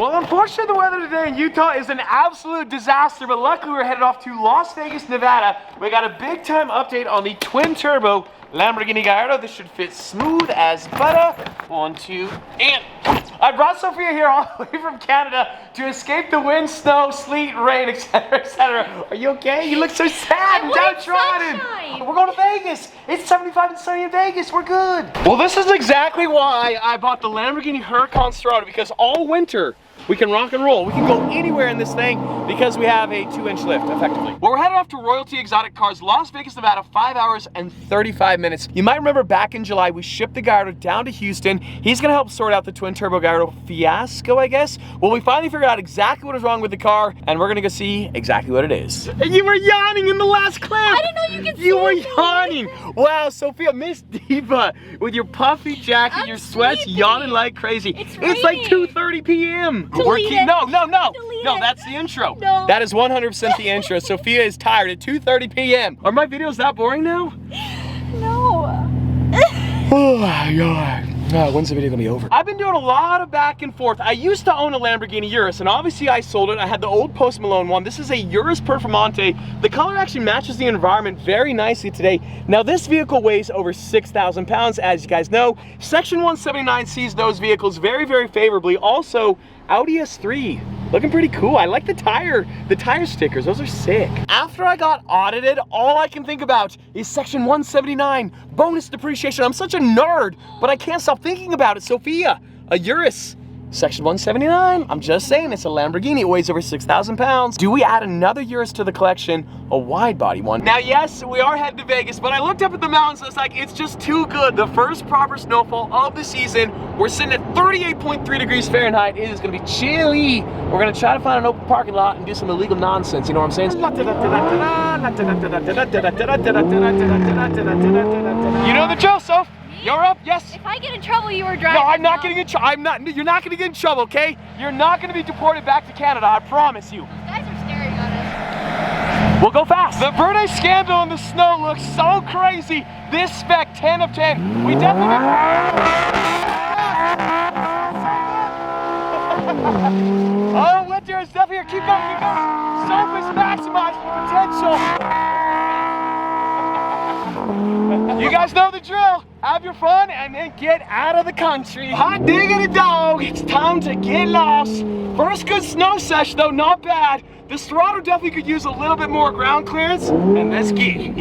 Well, unfortunately, the weather today in Utah is an absolute disaster, but luckily we're headed off to Las Vegas, Nevada. We got a big time update on the twin turbo Lamborghini Gallardo. This should fit smooth as butter. 1, 2, and I brought Sophia here all the way from Canada to escape the wind, snow, sleet, rain, etc., etc. Are you okay? You look so sad and downtrodden. We're going to Vegas. It's 75 and sunny in Vegas. We're good. Well, this is exactly why I bought the Lamborghini Huracan Serato, because all winter we can rock and roll. We can go anywhere in this thing because we have a 2-inch lift, effectively. Well, we're headed off to Royalty Exotic Cars, Las Vegas, Nevada, 5 hours and 35 minutes. You might remember back in July, we shipped the Gallardo down to Houston. He's gonna help sort out the twin turbo Gallardo fiasco, I guess. Well, we finally figured out exactly what is wrong with the car, and we're gonna go see exactly what it is. And you were yawning in the last clip. I didn't know you could see You were me. yawning. Wow, Sophia, Miss Diva, with your puffy jacket, your sweats, sleepy. yawning like crazy. It's like raining. 2:30 p.m. Delete it. No, Delete no, it. that's the intro. No. That is 100% the intro. Sophia is tired at 2:30 p.m. Are my videos that boring now? No. Oh my God. When's the video gonna be over? I've been doing a lot of back and forth. I used to own a Lamborghini Urus, and obviously I sold it. I had the old Post Malone one. This is a Urus Performante. The color actually matches the environment very nicely today. Now this vehicle weighs over 6,000 pounds, as you guys know. Section 179 sees those vehicles very, very favorably. Also, Audi S3. Looking pretty cool. I like the tire stickers. Those are sick. After I got audited, all I can think about is Section 179, bonus depreciation. I'm such a nerd, but I can't stop thinking about it. Sophia, a Urus, Section 179. I'm just saying, it's a Lamborghini. It weighs over 6,000 pounds. Do we add another Urus to the collection, a wide body one? Now, yes, we are headed to Vegas, but I looked up at the mountains and it's like, it's just too good. The first proper snowfall of the season. We're sitting at 38.3 degrees Fahrenheit. It is gonna be chilly. We're gonna try to find an open parking lot and do some illegal nonsense, you know what I'm saying? You know the drill, Soph. You're up, yes. If I get in trouble, you were driving. No, I'm not getting in trouble. You're not gonna get in trouble, okay? You're not gonna be deported back to Canada, I promise you. Those guys are staring at us. We'll go fast. The Vero scandal in the snow looks so crazy. This spec, 10 of 10. We definitely... Oh, winter is definitely here. Keep going, keep going. Surface maximize potential. You guys know the drill. Have your fun and then get out of the country. Hot diggity dog, it's time to get lost. First good snow sesh though, not bad. The Serato definitely could use a little bit more ground clearance, and let's get.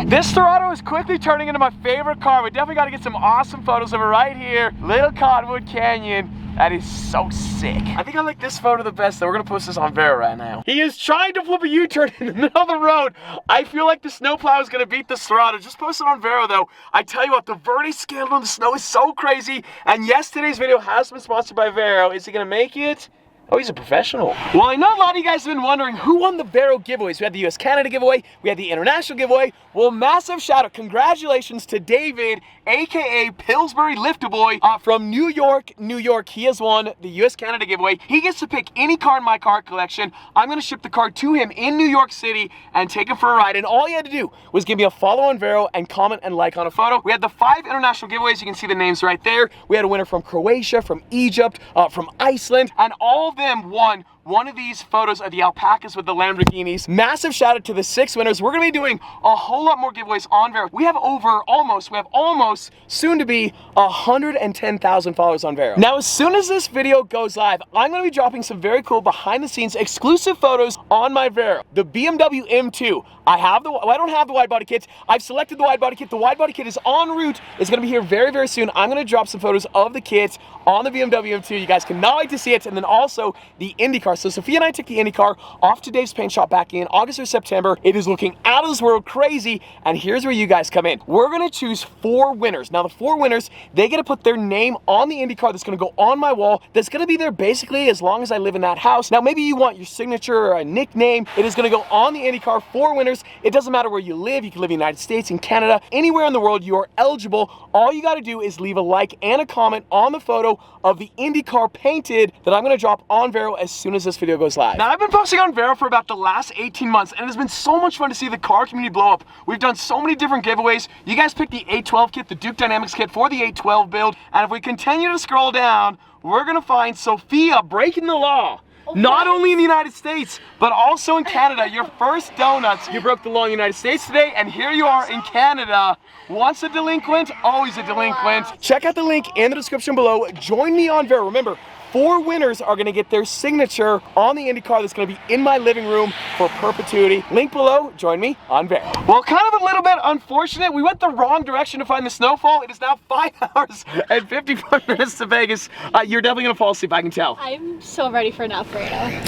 This Serato is quickly turning into my favorite car. We definitely gotta get some awesome photos of it right here. Little Cottonwood Canyon. That is so sick. I think I like this photo the best, though. We're gonna post this on Vero right now. He is trying to flip a U-turn in the middle of the road. I feel like the snowplow is gonna beat the Serato. Just post it on Vero, though. I tell you what, the Vero scandal in the snow is so crazy. And yes, today's video has been sponsored by Vero. Is he gonna make it? Oh, he's a professional. Well, I know a lot of you guys have been wondering who won the Vero giveaways. We had the US-Canada giveaway, we had the international giveaway. Well, massive shout out, congratulations to David, AKA Pillsbury Lifter Boy from New York, New York. He has won the US-Canada giveaway. He gets to pick any car in my car collection. I'm gonna ship the car to him in New York City and take him for a ride. And all he had to do was give me a follow on Vero and comment and like on a photo. We had the 5 international giveaways. You can see the names right there. We had a winner from Croatia, from Egypt, from Iceland, and all of them won one of these photos of the alpacas with the Lamborghinis. Massive shout out to the 6 winners. We're gonna be doing a whole lot more giveaways on Vero. We have almost soon to be 110,000 followers on Vero. Now, as soon as this video goes live, I'm gonna be dropping some very cool behind the scenes exclusive photos on my Vero. The BMW M2. I don't have the wide body kit. I've selected the wide body kit. The wide body kit is en route. It's gonna be here very, very soon. I'm gonna drop some photos of the kit on the BMW M2. You guys cannot wait to see it. And then also the IndyCar. So Sophia and I took the IndyCar off to Dave's paint shop back in August or September. It is looking out of this world crazy. And here's where you guys come in. We're gonna choose 4 winners. Now the 4 winners, they get to put their name on the IndyCar that's gonna go on my wall. That's gonna be there basically as long as I live in that house. Now maybe you want your signature or a nickname. It is gonna go on the IndyCar. 4 winners. It doesn't matter where you live. You can live in the United States, in Canada, anywhere in the world. You are eligible. All you gotta do is leave a like and a comment on the photo of the IndyCar painted that I'm gonna drop on Vero as soon as this video goes live. Now I've been posting on Vero for about the last 18 months and it has been so much fun to see the car community blow up. We've done so many different giveaways. You guys picked the 812 kit, the Duke Dynamics kit for the 812 build, and if we continue to scroll down, we're gonna find Sophia breaking the law. Not only in the United States, but also in Canada. Your first donuts, you broke the law in the United States today, and here you are in Canada. Once a delinquent, always a delinquent. Wow. Check out the link in the description below. Join me on Vero. Remember, 4 winners are gonna get their signature on the Indy car that's gonna be in my living room for perpetuity. Link below, join me on Vero. Well, kind of a little bit unfortunate. We went the wrong direction to find the snowfall. It is now 5 hours and 54 minutes to Vegas. You're definitely gonna fall asleep, I can tell. I'm so ready for an Alfredo.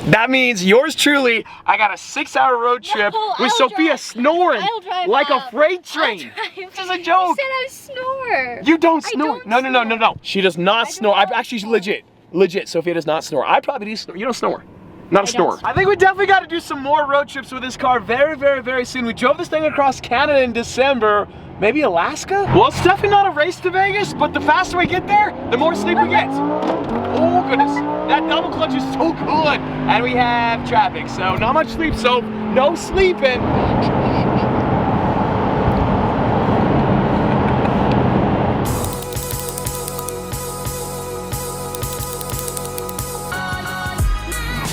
That means yours truly, I got a 6-hour road trip with Sophia snoring like a freight train. This is a joke. You said I snore. You don't snore. I don't No. She does not snore. I've actually legit, Sophia does not snore. I probably do snore. You don't snore. Not a snorer. I think we definitely got to do some more road trips with this car very soon. We drove this thing across Canada in December. Maybe Alaska? Well, it's definitely not a race to Vegas, but the faster we get there, the more sleep we get. Oh goodness, that double clutch is so good. And we have traffic, so not much sleep, so no sleeping.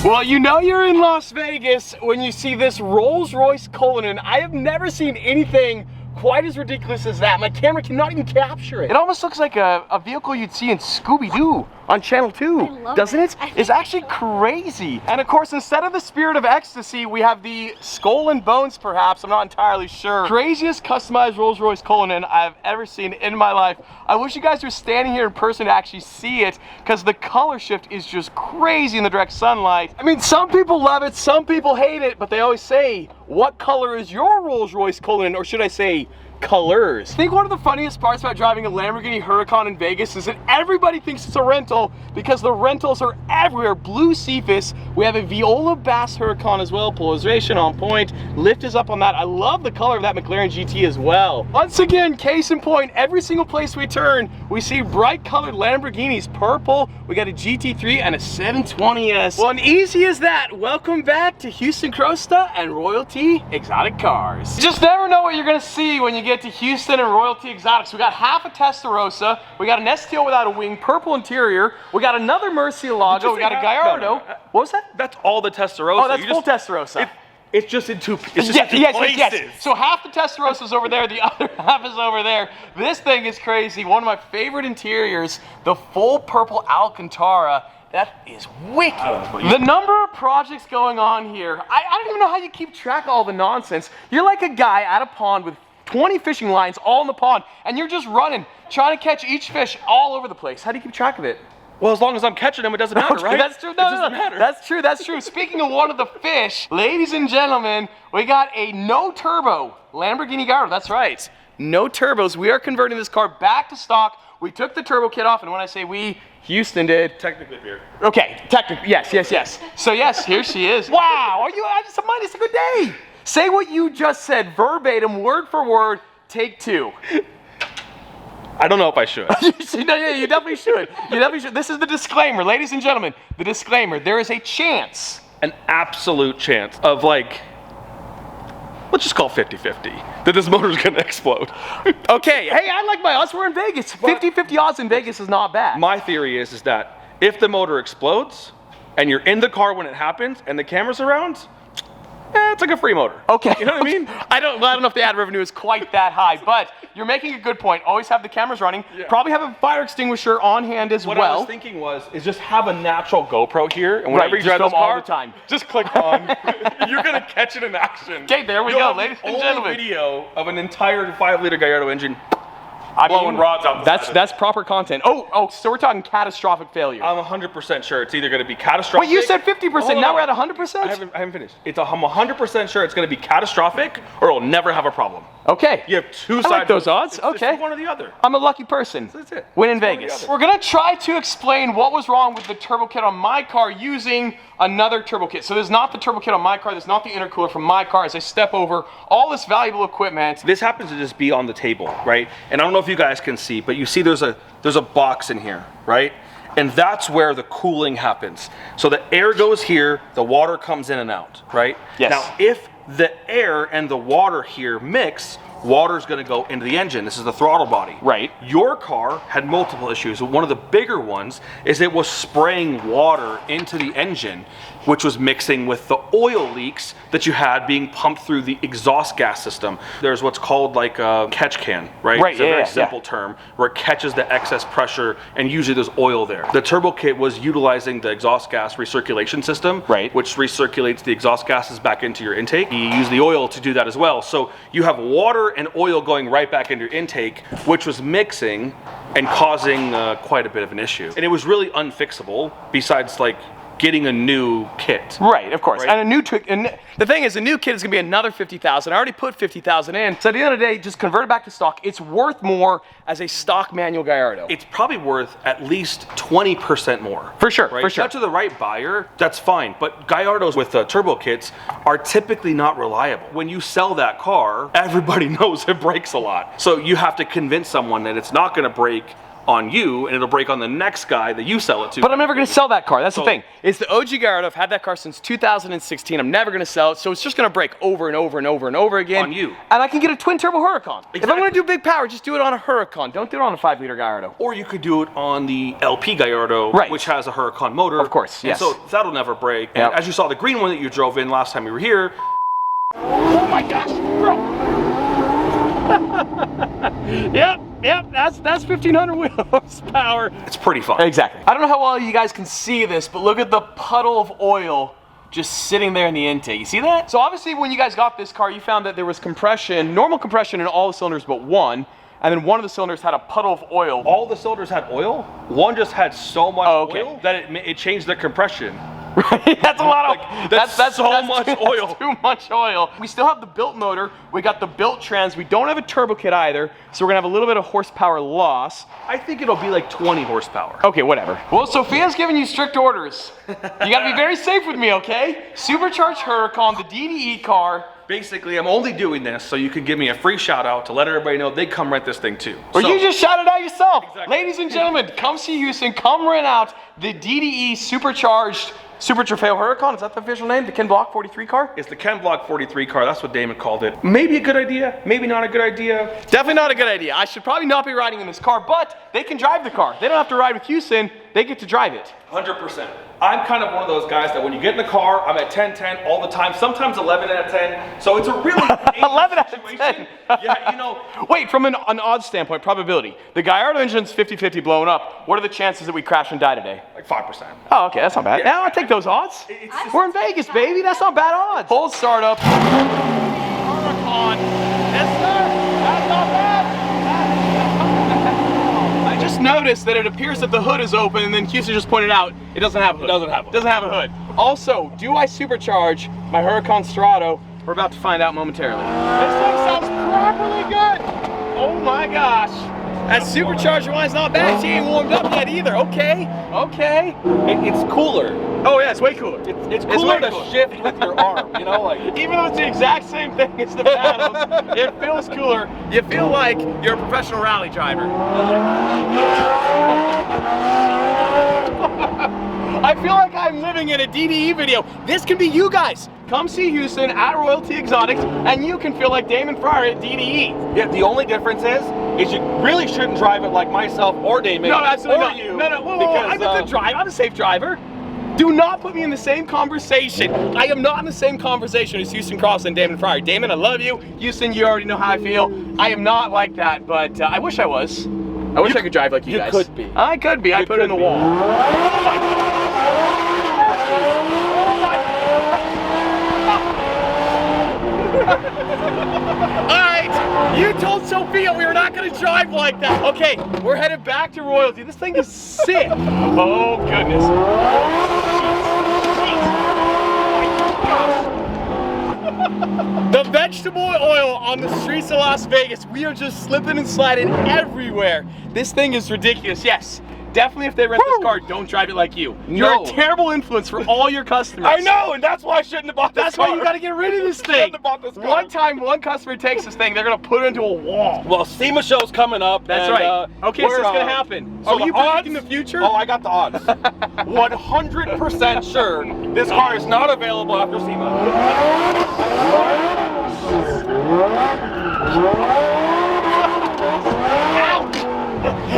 Well, you know you're in Las Vegas when you see this Rolls-Royce Cullinan. I have never seen anything quite as ridiculous as that. My camera cannot even capture it. It almost looks like a vehicle you'd see in Scooby-Doo on Channel 2, doesn't it? It's actually crazy. And of course, instead of the Spirit of Ecstasy, we have the Skull and Bones, perhaps. I'm not entirely sure. Craziest customized Rolls-Royce Cullinan I've ever seen in my life. I wish you guys were standing here in person to actually see it, because the color shift is just crazy in the direct sunlight. I mean, some people love it, some people hate it, but they always say, what color is your Rolls-Royce Cullinan? Or should I say, colors. I think one of the funniest parts about driving a Lamborghini Huracan in Vegas is that everybody thinks it's a rental because the rentals are everywhere. Blue Cephas, we have a Viola Bass Huracan as well, polarization on point, lift is up on that. I love the color of that McLaren GT as well. Once again, case in point, every single place we turn, we see bright colored Lamborghinis, purple, we got a GT3 and a 720S. Well, and easy as that, welcome back to Houston Crosta and Royalty Exotic Cars. You just never know what you're gonna see when you get to Houston and Royalty Exotics. We got half a Testarossa, we got an STO without a wing, purple interior, we got another Murcielago, we got a Gallardo. What was that? That's all the Testarossa. Oh, that's full Testarossa. It's just in two places. Yes. So half the Testarossa is over there, the other half is over there. This thing is crazy. One of my favorite interiors, the full purple Alcantara. That is wicked. The number of projects going on here, I don't even know how you keep track of all the nonsense. You're like a guy at a pond with 20 fishing lines all in the pond, and you're just running, trying to catch each fish all over the place. How do you keep track of it? Well, as long as I'm catching them, it doesn't matter, right? That's true. It doesn't matter. That's true. Speaking of one of the fish, ladies and gentlemen, we got a no-turbo Lamborghini Gallardo. That's right. No turbos. We are converting this car back to stock. We took the turbo kit off, and when I say we, Houston did. Technically here. Okay, technically, yes. So yes, here she is. Wow, it's a good day. Say what you just said, verbatim, word for word, take 2. I don't know if I should. No, yeah, you definitely should. This is the disclaimer, ladies and gentlemen. The disclaimer, there is a chance. An absolute chance of like, let's just call 50-50, that this motor's gonna explode. Okay, hey, I like my odds, we're in Vegas. 50-50 odds in Vegas is not bad. My theory is that if the motor explodes, and you're in the car when it happens, and the camera's around, it's like a free motor. Okay. You know what I mean? I don't know if the ad revenue is quite that high, but you're making a good point. Always have the cameras running. Yeah. Probably have a fire extinguisher on hand as well. What I was thinking is just have a natural GoPro here, and whenever you drive this car, all the time. Just click on. You're gonna catch it in action. Okay, there we go, ladies and gentlemen. Video of an entire 5-liter Gallardo engine. Blowing rods out the side. That's proper content. Oh, so we're talking catastrophic failure. I'm 100% sure it's either going to be catastrophic. Wait, you said 50%, now we're at 100%? I haven't finished. I'm 100% sure it's going to be catastrophic or it'll never have a problem. Okay. You have two sides. I like those odds, okay. It's one or the other. I'm a lucky person. That's it. Win in Vegas. We're going to try to explain what was wrong with the turbo kit on my car using another turbo kit. So there's not the turbo kit on my car, there's not the intercooler from my car as I step over all this valuable equipment. This happens to just be on the table, right? And I don't know if you guys can see, but you see there's a box in here, right? And that's where the cooling happens. So the air goes here, the water comes in and out, right? Yes. Now, if the air and the water here mix, water's gonna go into the engine. This is the throttle body. Right. Your car had multiple issues. One of the bigger ones is it was spraying water into the engine, which was mixing with the oil leaks that you had being pumped through the exhaust gas system. There's what's called like a catch can, right? Right, it's a very simple term where it catches the excess pressure, and usually there's oil there. The turbo kit was utilizing the exhaust gas recirculation system, right, which recirculates the exhaust gases back into your intake. You use the oil to do that as well. So you have water and oil going right back into your intake, which was mixing and causing quite a bit of an issue. And it was really unfixable, besides like getting a new kit. Right, of course. Right? And a new the thing is, a new kit is gonna be another 50,000. I already put 50,000 in. So at the end of the day, just convert it back to stock. It's worth more as a stock manual Gallardo. It's probably worth at least 20% more. For sure, right? for sure. If to the right buyer, that's fine. But Gallardos with turbo kits are typically not reliable. When you sell that car, everybody knows it breaks a lot. So you have to convince someone that it's not gonna break on you, and it'll break on the next guy that you sell it to. But I'm never gonna sell that car. That's the thing. It's the OG Gallardo. I've had that car since 2016. I'm never gonna sell it, so it's just gonna break over and over and over and over again. On you. And I can get a twin turbo Huracan. Exactly. If I'm gonna do big power, just do it on a Huracan. Don't do it on a 5-liter Gallardo. Or you could do it on the LP Gallardo, right, which has a Huracan motor. Of course, yes. And so that'll never break. Yep. And as you saw, the green one that you drove in last time you were here. Oh my gosh, bro. Yep, that's 1,500 wheel horsepower. It's pretty fun. Exactly. I don't know how well you guys can see this, but look at the puddle of oil just sitting there in the intake. You see that? So obviously when you guys got this car, you found that there was compression, normal compression in all the cylinders but one, and then one of the cylinders had a puddle of oil. All the cylinders had oil. One just had so much oil that it changed the compression. That's a lot of that's so much oil. That's too much oil. We still have the built motor. We got the built trans. We don't have a turbo kit either, so we're gonna have a little bit of horsepower loss. I think it'll be like 20 horsepower. Okay, whatever. Well, Sophia's giving you strict orders. You gotta be very safe with me, okay? Supercharged Huracan, the DDE car. Basically, I'm only doing this so you can give me a free shout out to let everybody know they come rent this thing too. Or you just shout it out yourself. Exactly. Ladies and gentlemen, come see Houston, come rent out the DDE supercharged Super Trofeo Huracan. Is that the official name? The Ken Block 43 car? It's the Ken Block 43 car. That's what Damon called it. Maybe a good idea, maybe not a good idea. Definitely not a good idea. I should probably not be riding in this car, but they can drive the car. They don't have to ride with Houston. They get to drive it. 100%. I'm kind of one of those guys that when you get in the car, I'm at 10-10 all the time, sometimes 11 out of 10. So it's a really 11 out of 10. Yeah, you know. Wait, from an odds standpoint, probability. The Gallardo engine's 50-50 blowing up. What are the chances that we crash and die today? Like 5%. Oh, okay, that's not bad. Yeah, I'll take those odds. We're in Vegas, baby. That's not bad odds. Full startup. Huracan. Yes, sir. That's not bad. I just noticed that it appears that the hood is open, and then Houston just pointed out it doesn't have a hood. Doesn't have a hood. Also, do I supercharge my Huracan Strato? We're about to find out momentarily. This thing sounds properly good. Oh my gosh. That supercharger wine's not bad. She ain't warmed up yet either. Okay. It's cooler. Oh yeah, it's way cooler. It's cooler to shift with your arm, you know? Like, even though it's the exact same thing as the paddles, it feels cooler. You feel like you're a professional rally driver. I feel like I'm living in a DDE video. This can be you guys. Come see Houston at Royalty Exotics, and you can feel like Damon Fryer at DDE. Yeah, the only difference is you really shouldn't drive it like myself or Damon. No, absolutely not. You. No, whoa, I'm a good driver. I'm a safe driver. Do not put me in the same conversation. I am not in the same conversation as Houston Cross and Damon Fryer. Damon, I love you. Houston, you already know how I feel. I am not like that, but I wish I was. I wish I could drive like you guys. You could be. I could be. I put it in the wall. Alright, you told Sophia we were not going to drive like that. Okay, we're headed back to Royalty. This thing is sick. Oh, goodness. The vegetable oil on the streets of Las Vegas, we are just slipping and sliding everywhere. This thing is ridiculous. Yes, definitely if they rent this car, don't drive it like you. You're a terrible influence for all your customers. I know, and that's why I shouldn't have bought this That's car. why you gotta get rid of this thing. Shouldn't have bought this car. One time, one customer takes this thing, they're gonna put it into a wall. Well, SEMA show's coming up. That's and, right. Okay, so it's gonna happen. So Are you odds, predicting the future? Oh, I got the odds. 100% sure this car is not available after SEMA.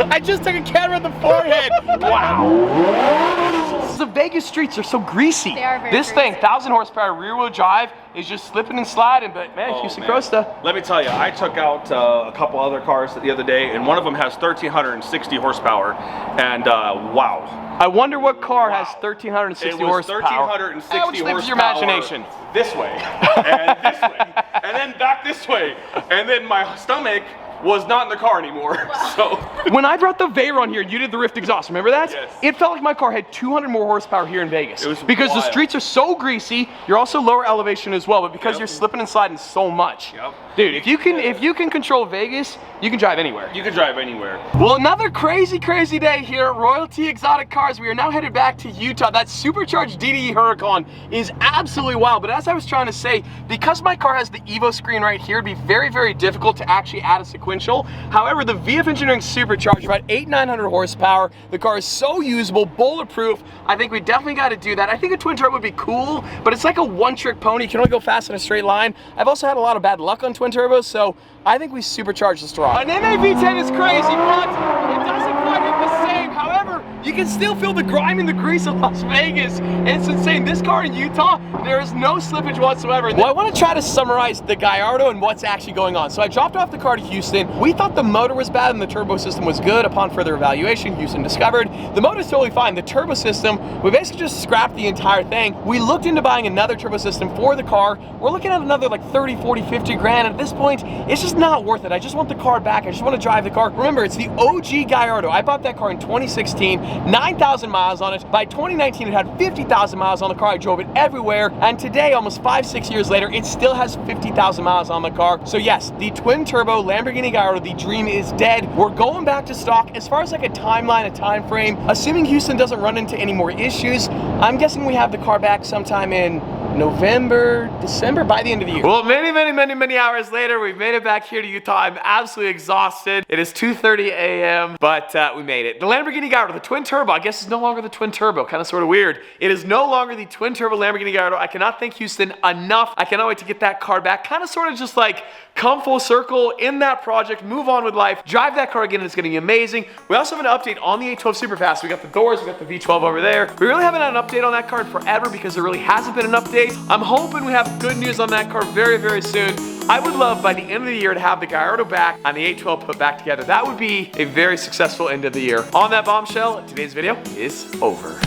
I just took a camera in the forehead. Wow. The Vegas streets are so greasy. They are very This greasy. thing, 1,000 horsepower rear wheel drive, is just slipping and sliding. But man, Houston Costa. Let me tell you, I took out a couple other cars the other day, and one of them has 1,360 horsepower. And wow. I wonder what car has 1,360 It was horsepower. 1,360 Which horsepower. leaves your imagination. This way, and this way, and then back this way, and then my stomach was not in the car anymore. So when I brought the Vero on here, you did the Rift exhaust. Remember that? Yes. It felt like my car had 200 more horsepower here in Vegas. It was because the wild. streets are so greasy. You're also lower elevation as well, but because you're slipping and sliding so much. Yep. Dude, if you can control Vegas, you can drive anywhere. you can drive anywhere. Well, another crazy day here at Royalty Exotic Cars. We are now headed back to Utah. That supercharged DDE Huracan is absolutely wild. But as I was trying to say, because my car has the Evo screen right here, it'd be very, very difficult to actually add a sequential. However, the VF Engineering Supercharged, about 800-900 horsepower. The car is so usable, bulletproof. I think we definitely got to do that. I think a twin turbo would be cool, but it's like a one-trick pony. You can only go fast in a straight line. I've also had a lot of bad luck on twin turbos, so I think we supercharge the straw. An MAV10 is crazy, but it doesn't quite hit the same. However, you can still feel the grime and the grease of Las Vegas. And it's insane. This car in Utah, there is no slippage whatsoever. Well, I want to try to summarize the Gallardo and what's actually going on. So I dropped off the car to Houston. We thought the motor was bad and the turbo system was good. Upon further evaluation, Houston discovered the motor's totally fine. The turbo system, we basically just scrapped the entire thing. We looked into buying another turbo system for the car. We're looking at another like 30, 40, 50 grand. At this point, it's just not worth it. I just want the car back. I just want to drive the car. Remember, it's the OG Gallardo. I bought that car in 2016, 9,000 miles on it. By 2019, it had 50,000 miles on the car. I drove it everywhere. And today, almost 5-6 years later, it still has 50,000 miles on the car. So yes, the twin turbo Lamborghini Gallardo, the dream is dead. We're going back to stock. As far as like a timeline, a time frame, assuming Houston doesn't run into any more issues, I'm guessing we have the car back sometime in November, December, by the end of the year. Well, many hours later, we've made it back here to Utah. I'm absolutely exhausted. It is 2:30 a.m., but we made it. The Lamborghini Gallardo, the twin turbo, I guess is no longer the twin turbo. Kind of sort of weird. It is no longer the twin turbo Lamborghini Gallardo. I cannot thank Houston enough. I cannot wait to get that car back. Kind of sort of just like come full circle in that project, move on with life, drive that car again, and it's gonna be amazing. We also have an update on the 812 Superfast. We got the doors, we got the V12 over there. We really haven't had an update on that car in forever because there really hasn't been an update. I'm hoping we have good news on that car very, very soon. I would love by the end of the year to have the Gallardo back and the 812 put back together. That would be a very successful end of the year. On that bombshell, today's video is over.